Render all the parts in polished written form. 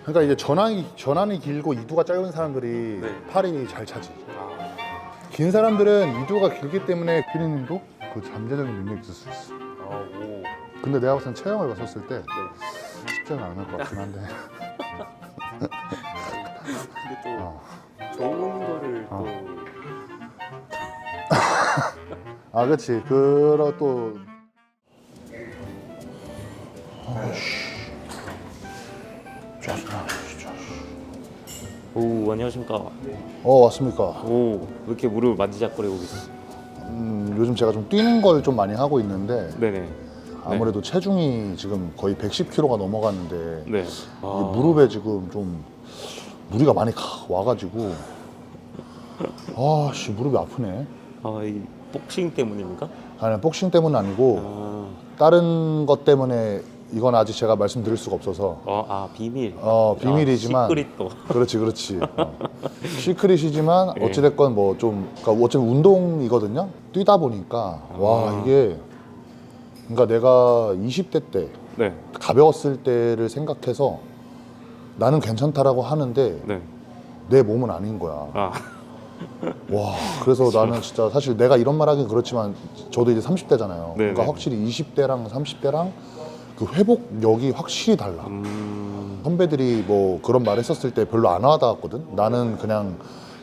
그러니까 이게 전환이 길고 이두가 짧은 사람들이 네. 팔이 잘 차지. 아, 긴 사람들은 이두가 길기 때문에 피디님도 그 잠재적인 능력이 있을 수 있어. 아, 오. 근데 내가 봤을 땐 체형을 봤었을 때 네. 쉽지는 않을 것 같긴 한데. 근데 또 어. 좋은 거를 또 아, 그렇지. 그러 또. 아이씨. 좋았어. 진짜. 오, 안녕하십니까. 왔습니까? 오, 왜 이렇게 무릎 만지작거리고 계세요? 요즘 제가 좀 뛰는 걸 좀 많이 하고 있는데 네네. 아무래도 체중이 지금 거의 110kg가 넘어가는데 네. 이게 무릎에 지금 좀 무리가 많이 와가지고 아씨 무릎이 아프네. 이 복싱 때문입니까? 아니 복싱 때문은 아니고 아, 다른 것 때문에 이건 아직 제가 말씀드릴 수가 없어서 비밀. 비밀이지만 시크릿 또. 그렇지. 시크릿이지만 예. 어찌됐건 뭐 좀 그러니까 어차피 운동이거든요. 뛰다 보니까 와 이게 그러니까 내가 20대 때 네. 가벼웠을 때를 생각해서 나는 괜찮다라고 하는데 네. 내 몸은 아닌 거야. 와 그래서 나는 진짜 사실 내가 이런 말 하긴 그렇지만 저도 이제 30대잖아요. 네네. 그러니까 확실히 20대랑 30대랑 그 회복력이 확실히 달라. 선배들이 뭐 그런 말 했었을 때 별로 안 와닿았거든. 나는 그냥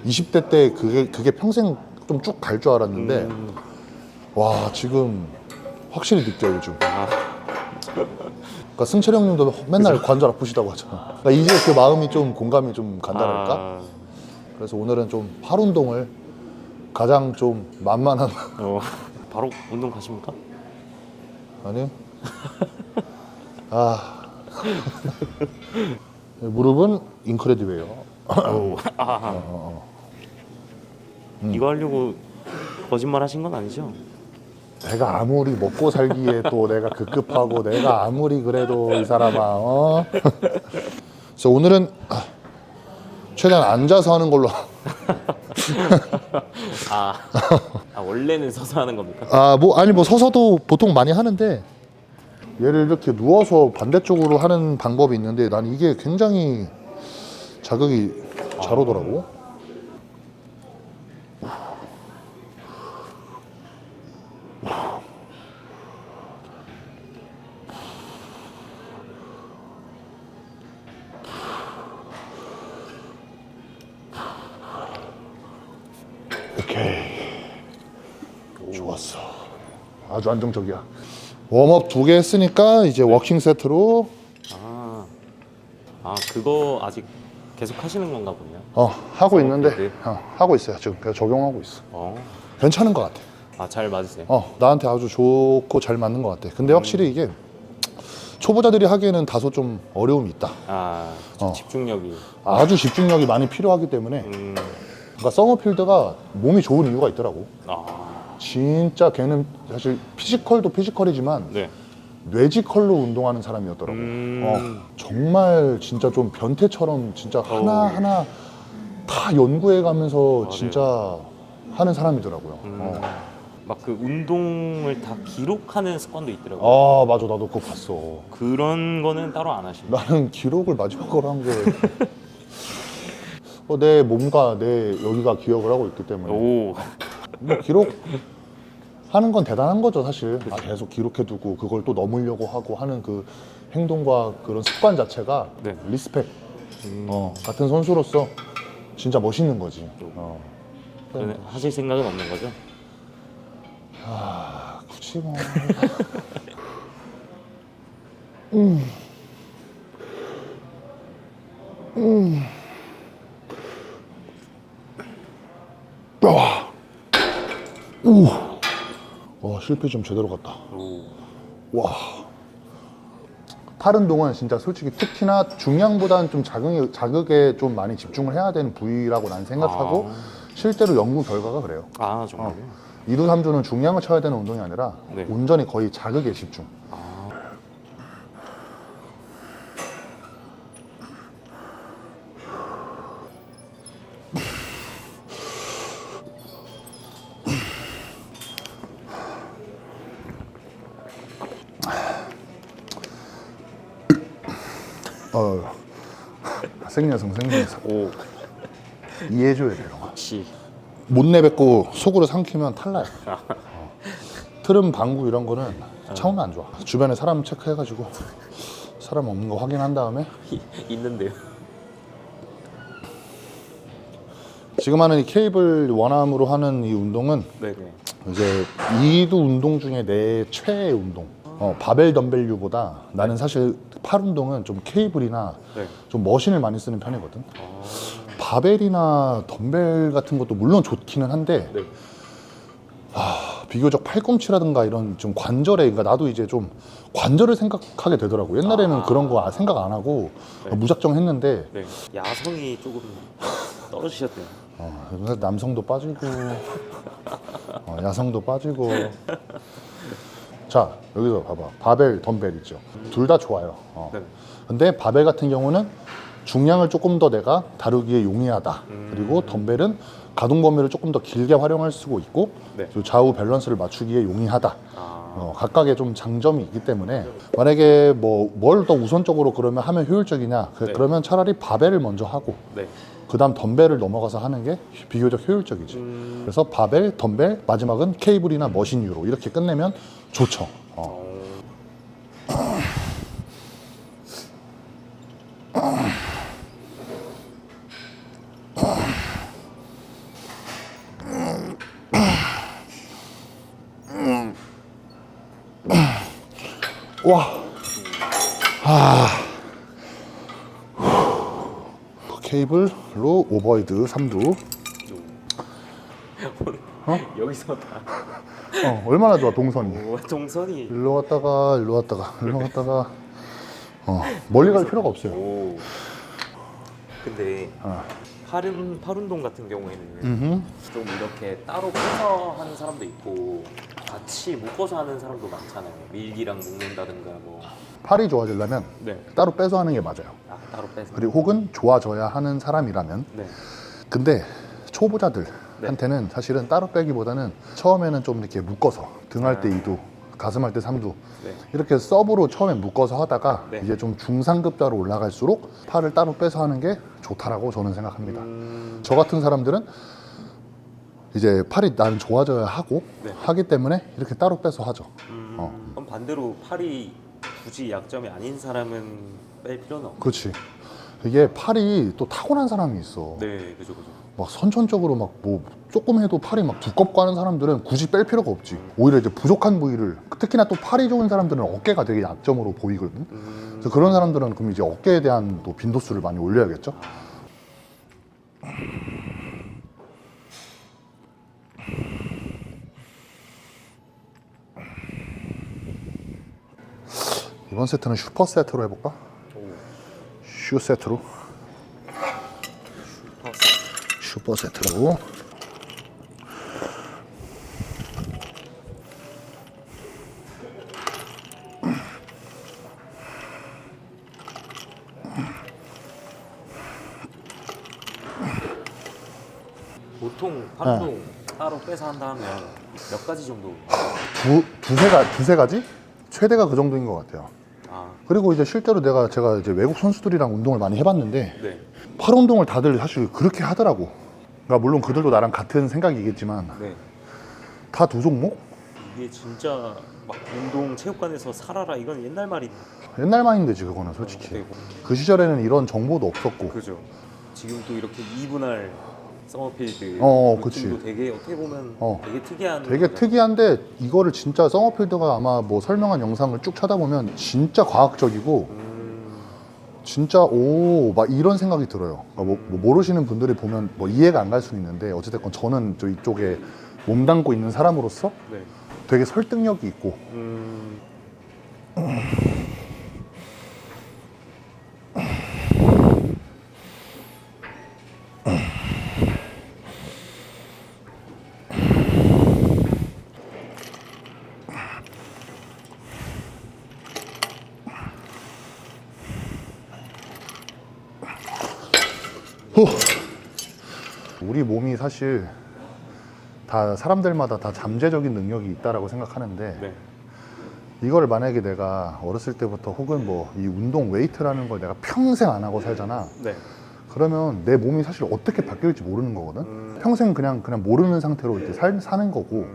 20대 때 그게 평생 좀 쭉 갈 줄 알았는데 와 지금 확실히 느껴 요즘. 그러니까 승철 형님도 맨날 관절 아프시다고 하잖아. 그러니까 이제 그 마음이 좀 공감이 좀 간다랄까. 그래서 오늘은 좀 팔 운동을 가장 좀 만만한 바로 운동 가십니까? 아니 무릎은 인크레디웨어. 이거 하려고 거짓말 하신 건 아니죠? 내가 아무리 먹고 살기에 또 내가 급급하고 내가 아무리 그래도 이 사람아 그래서 오늘은 최대한 앉아서 하는 걸로. 원래는 서서 하는 겁니까? 뭐 서서도 보통 많이 하는데 얘를 이렇게 누워서 반대쪽으로 하는 방법이 있는데 난 이게 굉장히 자극이 잘 오더라고. 오케이. 좋았어. 아주 안정적이야. 웜업 2개 했으니까 이제 워킹 세트로 그거 아직 계속 하시는 건가 보네요. 하고 있는데 네. 하고 있어요. 지금 그냥 적용하고 있어. 괜찮은 것 같아. 잘 맞으세요? 나한테 아주 좋고 잘 맞는 것 같아. 근데 확실히 이게 초보자들이 하기에는 다소 좀 어려움이 있다. 좀 집중력이. 아주 집중력이 많이 필요하기 때문에 그러니까 서머필드가 몸이 좋은 이유가 있더라고. 진짜 걔는 사실 피지컬도 피지컬이지만 네. 뇌지컬로 운동하는 사람이었더라고. 정말 진짜 좀 변태처럼 진짜 하나하나 다 연구해가면서 진짜 하는 사람이더라고요. 막 그 운동을 다 기록하는 습관도 있더라고요. 맞아. 나도 그거 봤어. 그런 거는 따로 안 하시나요? 나는 기록을 마지막으로 한 게 내 몸과 내 여기가 기억을 하고 있기 때문에 오. 뭐 기록 하는 건 대단한 거죠 사실. 계속 기록해두고 그걸 또 넘으려고 하고 하는 그 행동과 그런 습관 자체가 네. 리스펙. 같은 선수로서 진짜 멋있는 거지. 그러면 하실 생각은 없는 거죠? 굳이 뭐. 실패 좀 제대로 갔다. 와. 팔 운동은 진짜 솔직히 특히나 중량보다는 좀 자극에 좀 많이 집중을 해야 되는 부위라고 난 생각하고 실제로 연구 결과가 그래요. 정말요? 2두 3주는 중량을 쳐야 되는 운동이 아니라 네. 온전히 거의 자극에 집중. 생리여성. 오, 이해해줘야 돼 이런 거. 역시. 못 내뱉고 속으로 삼키면 탈락. 트름, 방구 이런 거는 차우면 안 좋아. 주변에 사람 체크해가지고 사람 없는 거 확인한 다음에. 있는데요. 지금 하는 이 케이블 원암으로 하는 이 운동은 네네. 이제 이두 운동 중에 내 최애 운동. 바벨 덤벨류보다 나는 사실 팔 운동은 좀 케이블이나 네. 좀 머신을 많이 쓰는 편이거든. 아, 바벨이나 덤벨 같은 것도 물론 좋기는 한데 네. 비교적 팔꿈치라든가 이런 좀 관절에, 그러니까 나도 이제 좀 관절을 생각하게 되더라고. 옛날에는 그런 거 생각 안 하고 네. 무작정 했는데 네. 야성이 조금 떨어지셨대요. 요새 남성도 빠지고 야성도 빠지고. 자, 여기서 봐봐. 바벨, 덤벨 있죠. 둘 다 좋아요. 네. 근데 바벨 같은 경우는 중량을 조금 더 내가 다루기에 용이하다. 그리고 덤벨은 가동 범위를 조금 더 길게 활용할 수가 있고 네. 그리고 좌우 밸런스를 맞추기에 용이하다. 아, 각각의 좀 장점이 있기 때문에 만약에 뭐 뭘 더 우선적으로 그러면 하면 효율적이냐, 네. 그러면 차라리 바벨을 먼저 하고 네. 그 다음 덤벨을 넘어가서 하는 게 비교적 효율적이지. 그래서 바벨, 덤벨, 마지막은 케이블이나 머신유로 이렇게 끝내면 좋죠. 와. 케이블로 오버헤드 3두. 여기서 다 얼마나 좋아 동선이. 오, 동선이. 일로 갔다가 일로 갔다가 일로 갔다가 멀리 갈 필요가 없어요. 오. 근데 팔 운동 같은 경우에는 좀 이렇게 따로 빼서 하는 사람도 있고 같이 묶어서 하는 사람도 많잖아요. 밀기랑 묶는다든가 뭐. 팔이 좋아지려면 네. 따로 빼서 하는 게 맞아요. 따로 빼서. 그리고 혹은 좋아져야 하는 사람이라면. 네. 근데 초보자들한테는 사실은 따로 빼기보다는 처음에는 좀 이렇게 묶어서 등할 때 2두, 가슴 할 때 3두 네. 이렇게 서브로 처음에 묶어서 하다가 네. 이제 좀 중상급자로 올라갈수록 팔을 따로 빼서 하는 게 좋다라고 저는 생각합니다. 저 같은 사람들은 이제 팔이 나는 좋아져야 하고 네. 하기 때문에 이렇게 따로 빼서 하죠. 그럼 반대로 팔이 굳이 약점이 아닌 사람은 뺄 필요는 없고. 그렇지. 이게 팔이 또 타고난 사람이 있어. 네, 그죠. 막 선천적으로 막 뭐 조금 해도 팔이 막 두껍고 하는 사람들은 굳이 뺄 필요가 없지. 오히려 이제 부족한 부위를, 특히나 또 팔이 좋은 사람들은 어깨가 되게 약점으로 보이거든. 그래서 그런 사람들은 그럼 이제 어깨에 대한 또 빈도수를 많이 올려야겠죠. 이번 세트는 슈퍼 세트로 해볼까? 슈 세트로. 슈퍼 세트로. 보통 팔 운동 따로 빼서 한다 하면 몇 가지 정도? 두세 가지? 최대가 그 정도인 것 같아요. 그리고 이제 실제로 제가 이제 외국 선수들이랑 운동을 많이 해봤는데 네. 팔 운동을 다들 사실 그렇게 하더라고. 그러니까 물론 그들도 나랑 같은 생각이겠지만 네. 다 두 종목? 이게 진짜 막 운동 체육관에서 살아라 이건 옛날 말이. 옛날 말인데지 그거는 솔직히. 네. 그 시절에는 이런 정보도 없었고. 그죠. 지금 또 이렇게 2분할 서머필드 그치. 루틴도 되게 어떻게 보면 되게 특이한. 되게 거잖아요. 특이한데 이거를 진짜 서머필드가 아마 뭐 설명한 영상을 쭉 찾아보면 진짜 과학적이고 진짜 막 이런 생각이 들어요. 그러니까 뭐 모르시는 분들이 보면 뭐 이해가 안 갈 수는 있는데 어쨌든 저는 저 이쪽에 몸담고 있는 사람으로서 네. 되게 설득력이 있고 우리 몸이 사실 다 사람들마다 다 잠재적인 능력이 있다라고 생각하는데 네. 이걸 만약에 내가 어렸을 때부터 혹은 뭐 이 운동 웨이트라는 걸 내가 평생 안 하고 살잖아. 네. 그러면 내 몸이 사실 어떻게 바뀔지 모르는 거거든. 평생 그냥 모르는 상태로 이제 사는 거고,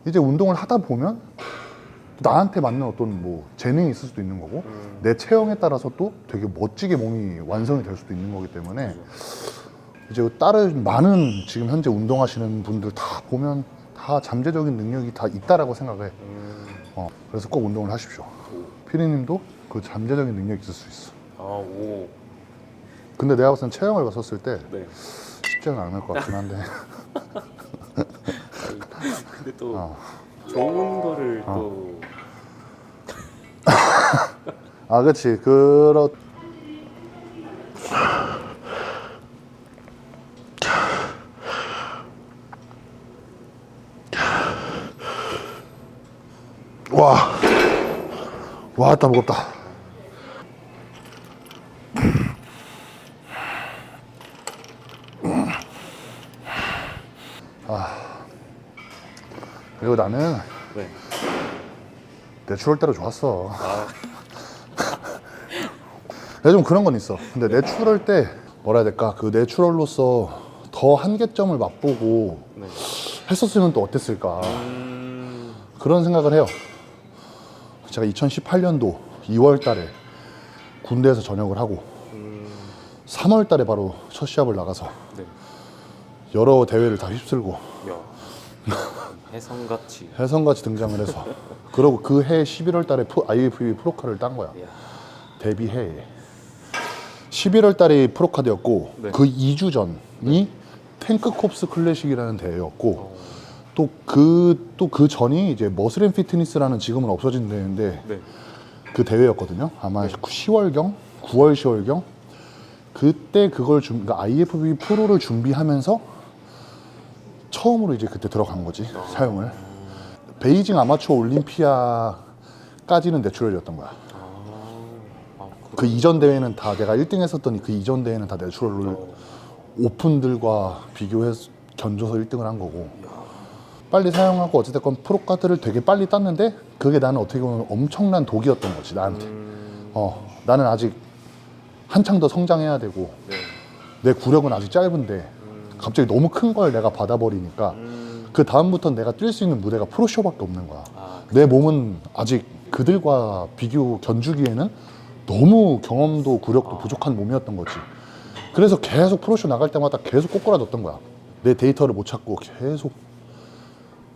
이제 운동을 하다 보면 나한테 맞는 어떤 뭐 재능이 있을 수도 있는 거고, 내 체형에 따라서 또 되게 멋지게 몸이 완성이 될 수도 있는 거기 때문에 이제 다른 많은 지금 현재 운동하시는 분들 다 보면 다 잠재적인 능력이 다 있다라고 생각해. 그래서 꼭 운동을 하십시오. 피디님도 그 잠재적인 능력이 있을 수 있어. 아, 오. 근데 내가 봤을 땐 체형을 봤었을 때 네. 쉽지는 않을 것 같긴 한데. 근데 또 어. 좋은 거를 또 아, 그치. 그렇. 와. 와, 딱 무겁다. 그리고 나는 네. 내추럴대로 좋았어. 내가 좀 그런 건 있어. 근데 내추럴 때 뭐라 해야 될까? 그 내추럴로서 더 한계점을 맛보고 네. 했었으면 또 어땠을까? 그런 생각을 해요. 제가 2018년도 2월 달에 군대에서 전역을 하고 3월 달에 바로 첫 시합을 나가서 네. 여러 대회를 다 휩쓸고 야. 해성같이. 해성같이 등장을 해서 그러고 그 해 11월 달에 IFBB 프로카를 딴 거야. 야. 데뷔해. 11월 달이 프로카드였고 네. 그 2주 전이 탱크콥스 클래식이라는 대회였고 또 그 전이 이제 머슬앤 피트니스라는 지금은 없어진 대회인데 네. 그 대회였거든요. 아마 10월경, 9월, 10월경 그때 그걸 그러니까 IFBB 프로를 준비하면서 처음으로 이제 그때 들어간 거지 사용을. 베이징 아마추어 올림피아까지는 내추럴이었던 거야. 그 이전 대회는 다 내가 1등 했었더니 그 이전 대회는 다 내추럴을 오픈들과 비교해서 견줘서 1등을 한 거고 빨리 사용하고 어찌됐건 프로카드를 되게 빨리 땄는데 그게 나는 어떻게 보면 엄청난 독이었던 거지 나한테. 나는 아직 한창 더 성장해야 되고 네. 내 구력은 아직 짧은데 갑자기 너무 큰 걸 내가 받아버리니까 그 다음부터는 내가 뛸 수 있는 무대가 프로쇼밖에 없는 거야. 내 몸은 아직 그들과 비교 견주기에는 너무 경험도 구력도 부족한 몸이었던 거지. 그래서 계속 프로쇼 나갈 때마다 계속 꼬꾸라졌던 거야. 내 데이터를 못 찾고 계속.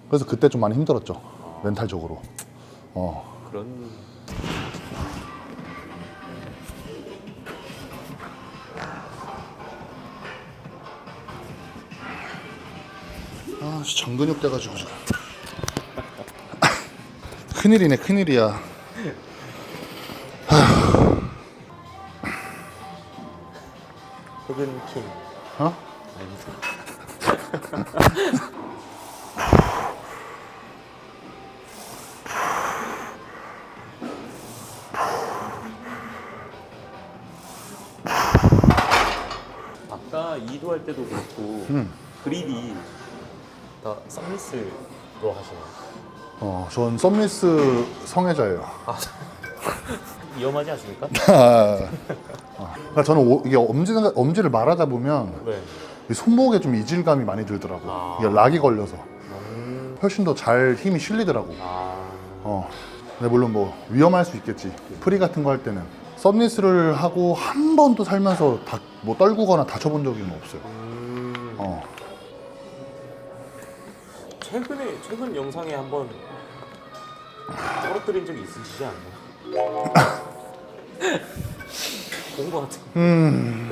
그래서 그때 좀 많이 힘들었죠. 멘탈적으로. 그런. 아, 정근육 돼가지고 지금. 큰일이네, 큰일이야. 흑은킹. 어? 아닙니다. 아까 이도할 때도 그렇고 그립이 다 서미스로 하시나요? 전 썸미스 성애자예요. 위험하지 않습니까? 그러니까 저는 이게 엄지를 말하다 보면 네. 이 손목에 좀 이질감이 많이 들더라고. 이게 락이 걸려서 훨씬 더 잘 힘이 실리더라고. 근데 물론 뭐 위험할 수 있겠지. 프리 같은 거 할 때는 썸리스를 하고 한 번도 살면서 뭐 떨구거나 다쳐본 적은 없어요. 최근 영상에 한번 떨어뜨린 적이 있으시지 않나요? 본 것 같은.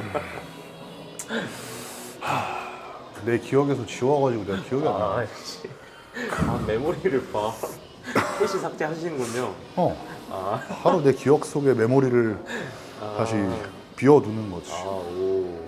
내 기억에서 지워가지고 내가 기억이 안 나. 역시. 메모리를 캐시 삭제하시는군요. 바로 내 기억 속의 메모리를 다시 비워두는 거지. 오.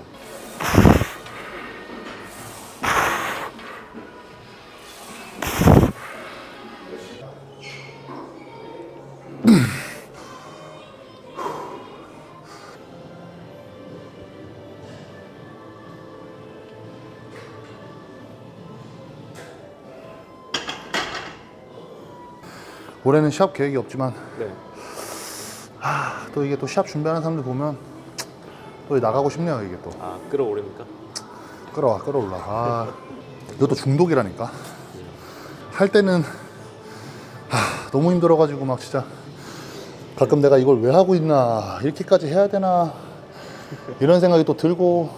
올해는 시합 계획이 없지만 네. 또 이게 또 시합 준비하는 사람들 보면 또 나가고 싶네요. 이게 또 아, 끌어오릅니까? 끌어올라. 이것도 중독이라니까. 할 때는 너무 힘들어가지고 막 진짜 가끔 내가 이걸 왜 하고 있나, 이렇게까지 해야 되나 이런 생각이 또 들고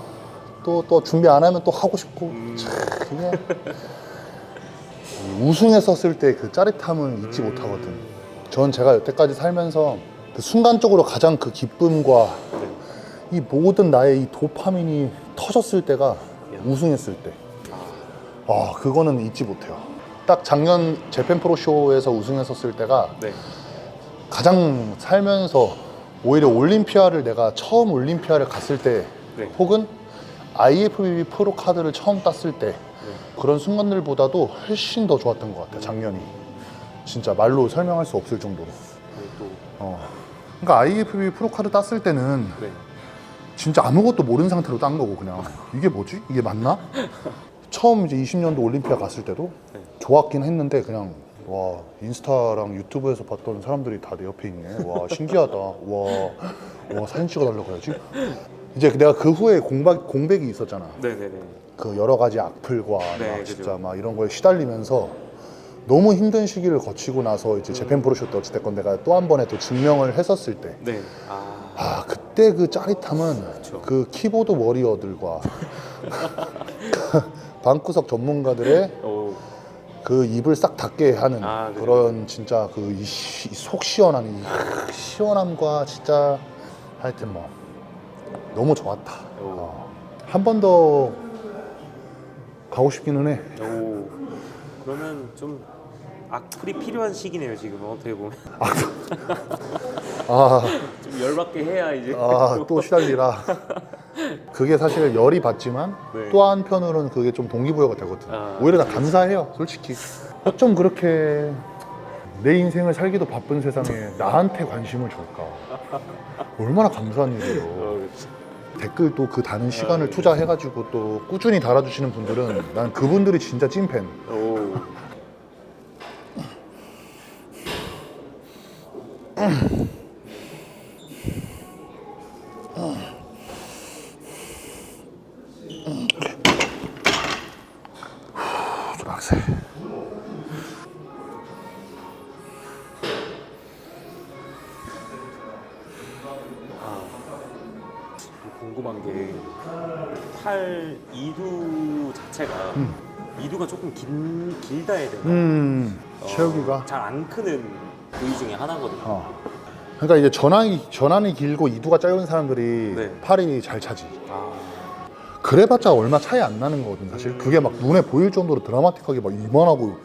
또 준비 안 하면 또 하고 싶고. 참, 이게 우승했었을 때 그 짜릿함을 잊지 못하거든. 전 제가 여태까지 살면서 그 순간적으로 가장 그 기쁨과 이 모든 나의 이 도파민이 터졌을 때가 우승했을 때. 그거는 잊지 못해요. 딱 작년 재팬 프로쇼에서 우승했었을 때가 네. 가장 살면서 오히려 올림피아를 내가 처음 올림피아를 갔을 때 네. 혹은 IFBB 프로 카드를 처음 땄을 때 그런 순간들보다도 훨씬 더 좋았던 것 같아요. 작년이 진짜 말로 설명할 수 없을 정도로. 또 그러니까 IFBB 프로 카드 땄을 때는 네. 진짜 아무것도 모르는 상태로 딴 거고, 그냥 이게 뭐지? 이게 맞나? 처음 이제 20년도 올림피아 갔을 때도 네. 좋았긴 했는데 그냥 와, 인스타랑 유튜브에서 봤던 사람들이 다 내 옆에 있네. 와, 신기하다. 와, 사진 찍어달라고 해야지. 이제 내가 그 후에 공백이 있었잖아. 네네네. 그 여러 가지 악플과 네, 막 그죠. 진짜 막 이런 거에 시달리면서 너무 힘든 시기를 거치고 나서 이제 재팬 프로쇼 때 어찌됐건 내가 또 한 번에 또 증명을 했었을 때 네. 그때 그 짜릿함은 그쵸. 그 키보드 워리어들과 방구석 전문가들의 오. 그 입을 싹 닫게 하는 그죠. 그런 진짜 그 속 시원한 이 시원함과 진짜 하여튼 뭐 너무 좋았다. 한 번 더 가고 싶기는 해. 오. 그러면 좀 악플이 필요한 시기네요 지금 어떻게 보면. 좀 열받게 해야 이제. 또 시달리라. 그게 사실 열이 받지만 네. 또 한편으로는 그게 좀 동기부여가 되거든. 오히려 나 감사해요, 솔직히. 어쩜 그렇게 내 인생을 살기도 바쁜 세상에 나한테 관심을 줄까? 얼마나 감사한 일이에요. 그렇죠. 댓글 또 그 다는 시간을 투자해가지고 또 꾸준히 달아주시는 분들은 난 그분들이 진짜 찐팬. 오. 좀 빡세. 궁금한 게 팔 이두 자체가 이두가 조금 길다 해야 되나? 채우기가. 잘 안 크는 부위 중에 하나거든요. 그러니까 이제 전환이 길고 이두가 짧은 사람들이 네. 팔이 잘 차지. 그래봤자 얼마 차이 안 나는 거거든 사실. 그게 막 눈에 보일 정도로 드라마틱하게 막 이만하고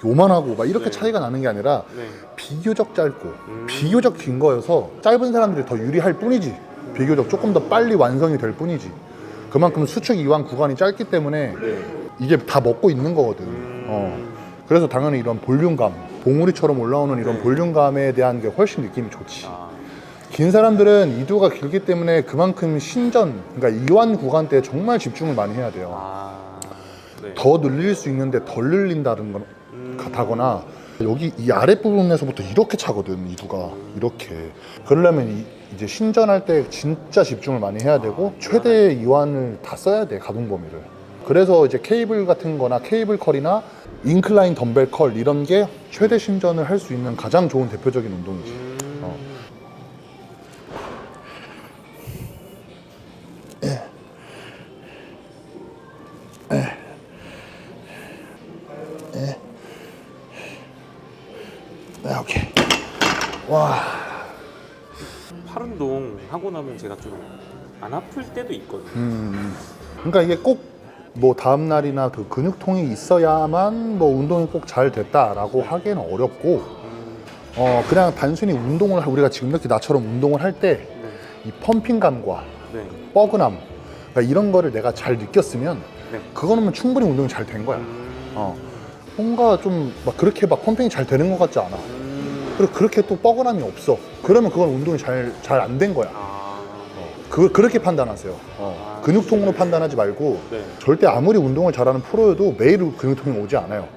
요만하고 막 이렇게 네. 차이가 나는 게 아니라 네. 비교적 짧고 비교적 긴 거여서 짧은 사람들이 더 유리할 뿐이지. 비교적 조금 더 빨리 완성이 될 뿐이지. 그만큼 수축 이완 구간이 짧기 때문에 이게 다 먹고 있는 거거든. 그래서 당연히 이런 볼륨감, 봉우리처럼 올라오는 이런 네. 볼륨감에 대한 게 훨씬 느낌이 좋지. 긴 사람들은 이두가 길기 때문에 그만큼 신전, 그러니까 이완 구간 때 정말 집중을 많이 해야 돼요. 네. 더 늘릴 수 있는데 덜 늘린다는 건 같다거나 여기 이 아랫부분에서부터 이렇게 차거든, 이두가. 이렇게. 그러려면 이제 신전할 때 진짜 집중을 많이 해야 되고 최대 이완을 다 써야 돼, 가동 범위를. 그래서 이제 케이블 같은 거나 케이블 컬이나 인클라인 덤벨 컬 이런 게 최대 신전을 할 수 있는 가장 좋은 대표적인 운동이지. 오케이. 와. 팔 운동 하고 나면 제가 좀 안 아플 때도 있거든요. 그러니까 이게 꼭 뭐 다음 날이나 그 근육통이 있어야만 뭐 운동이 꼭 잘 됐다라고 하기에는 어렵고, 그냥 단순히 운동을 우리가 지금 이렇게 나처럼 운동을 할 때 이 펌핑감과 네. 뻐근함, 그러니까 이런 거를 내가 잘 느꼈으면 네. 그거는 충분히 운동이 잘 된 거야. 뭔가 좀 막 그렇게 막 펌핑이 잘 되는 것 같지 않아. 그리고 그렇게 또 뻐근함이 없어. 그러면 그건 운동이 잘 안 된 거야. 그렇게 판단하세요. 근육통으로 판단하지 말고 네. 절대 아무리 운동을 잘하는 프로여도 매일 근육통이 오지 않아요.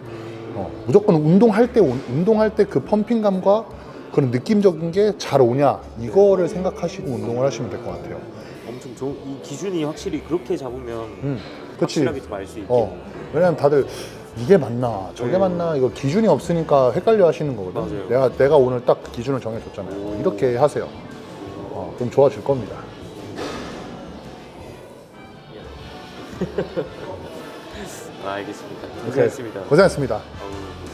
무조건 운동할 때 그 펌핑감과 그런 느낌적인 게 잘 오냐 이거를 생각하시고 운동을 하시면 될 것 같아요. 엄청 좋은 이 기준이 확실히 그렇게 잡으면 그치. 확실하게 좀 알 수 있겠네. 왜냐면 다들 이게 맞나 저게 네. 맞나 이거 기준이 없으니까 헷갈려 하시는 거거든. 맞아요. 내가 오늘 딱 기준을 정해줬잖아요. 이렇게 하세요. 그럼 좋아질 겁니다. 알겠습니다. 고생했습니다. 고생했습니다. 어우.